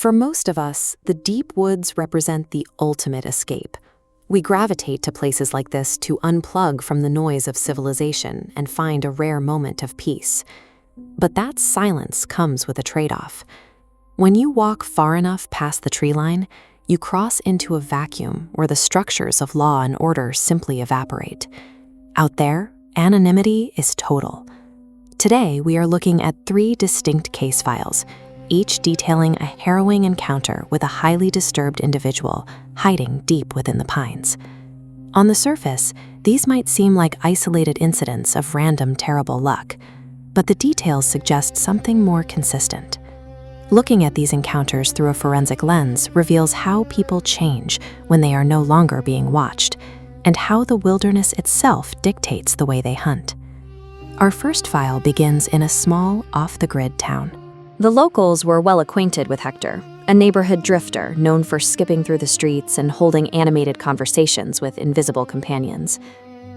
For most of us, the deep woods represent the ultimate escape. We gravitate to places like this to unplug from the noise of civilization and find a rare moment of peace. But that silence comes with a trade-off. When you walk far enough past the tree line, you cross into a vacuum where the structures of law and order simply evaporate. Out there, anonymity is total. Today, we are looking at 3 distinct case files, each detailing a harrowing encounter with a highly disturbed individual hiding deep within the pines. On the surface, these might seem like isolated incidents of random terrible luck, but the details suggest something more consistent. Looking at these encounters through a forensic lens reveals how people change when they are no longer being watched, and how the wilderness itself dictates the way they hunt. Our first file begins in a small, off-the-grid town. The locals were well acquainted with Hector, a neighborhood drifter known for skipping through the streets and holding animated conversations with invisible companions.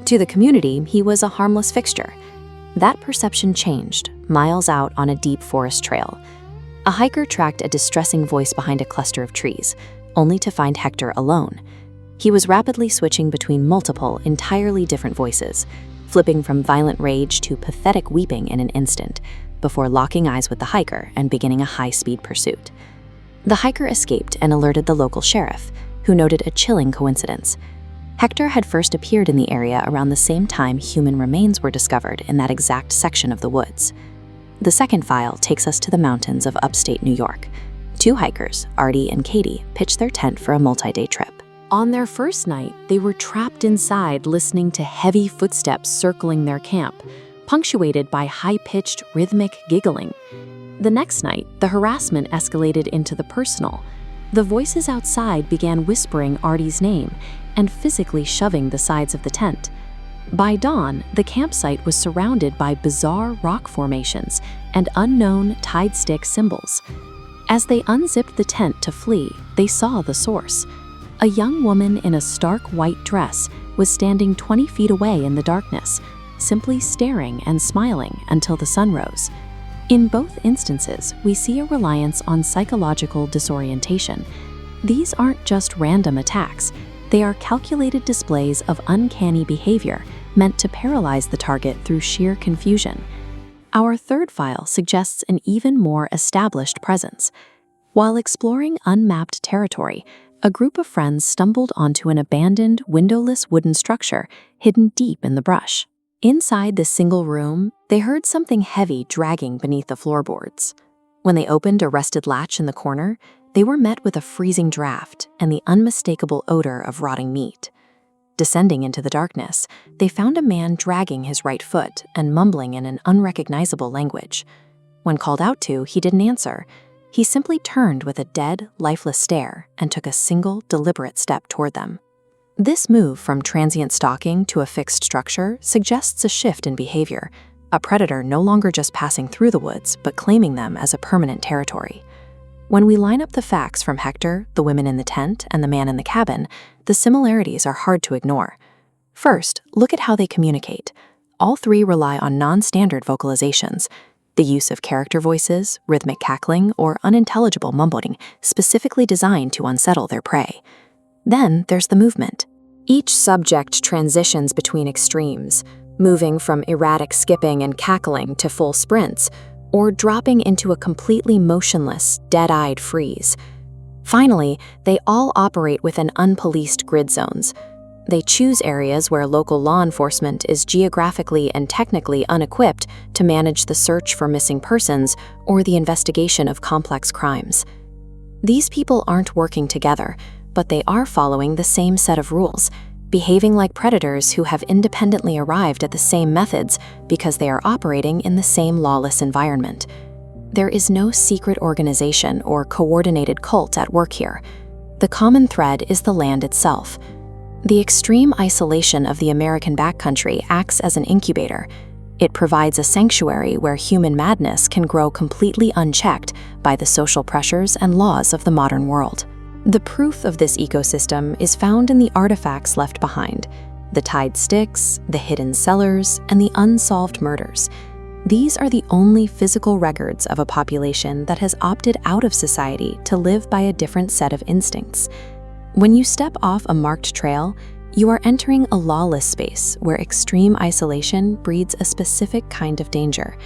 To the community, he was a harmless fixture. That perception changed, miles out on a deep forest trail. A hiker tracked a distressing voice behind a cluster of trees, only to find Hector alone. He was rapidly switching between multiple, entirely different voices, flipping from violent rage to pathetic weeping in an instant, before locking eyes with the hiker and beginning a high-speed pursuit. The hiker escaped and alerted the local sheriff, who noted a chilling coincidence. Hector had first appeared in the area around the same time human remains were discovered in that exact section of the woods. The second file takes us to the mountains of upstate New York. 2 hikers, Artie and Katie, pitched their tent for a multi-day trip. On their first night, they were trapped inside listening to heavy footsteps circling their camp, punctuated by high-pitched, rhythmic giggling. The next night, the harassment escalated into the personal. The voices outside began whispering Artie's name and physically shoving the sides of the tent. By dawn, the campsite was surrounded by bizarre rock formations and unknown tide stick symbols. As they unzipped the tent to flee, they saw the source. A young woman in a stark white dress was standing 20 feet away in the darkness, simply staring and smiling until the sun rose. In both instances, we see a reliance on psychological disorientation. These aren't just random attacks. They are calculated displays of uncanny behavior meant to paralyze the target through sheer confusion. Our third file suggests an even more established presence. While exploring unmapped territory, a group of friends stumbled onto an abandoned, windowless wooden structure hidden deep in the brush. Inside this single room, they heard something heavy dragging beneath the floorboards. When they opened a rusted latch in the corner, they were met with a freezing draft and the unmistakable odor of rotting meat. Descending into the darkness, they found a man dragging his right foot and mumbling in an unrecognizable language. When called out to, he didn't answer. He simply turned with a dead, lifeless stare and took a single, deliberate step toward them. This move from transient stalking to a fixed structure suggests a shift in behavior, a predator no longer just passing through the woods, but claiming them as a permanent territory. When we line up the facts from Hector, the women in the tent, and the man in the cabin, the similarities are hard to ignore. First, look at how they communicate. All 3 rely on non-standard vocalizations, the use of character voices, rhythmic cackling, or unintelligible mumbling specifically designed to unsettle their prey. Then there's the movement. Each subject transitions between extremes, moving from erratic skipping and cackling to full sprints, or dropping into a completely motionless, dead-eyed freeze. Finally, they all operate within unpoliced grid zones. They choose areas where local law enforcement is geographically and technically unequipped to manage the search for missing persons or the investigation of complex crimes. These people aren't working together, but they are following the same set of rules, behaving like predators who have independently arrived at the same methods because they are operating in the same lawless environment. There is no secret organization or coordinated cult at work here. The common thread is the land itself. The extreme isolation of the American backcountry acts as an incubator. It provides a sanctuary where human madness can grow completely unchecked by the social pressures and laws of the modern world. The proof of this ecosystem is found in the artifacts left behind, the tied sticks, the hidden cellars, and the unsolved murders. These are the only physical records of a population that has opted out of society to live by a different set of instincts. When you step off a marked trail, you are entering a lawless space where extreme isolation breeds a specific kind of danger.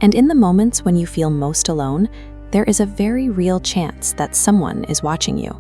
And in the moments when you feel most alone, there is a very real chance that someone is watching you.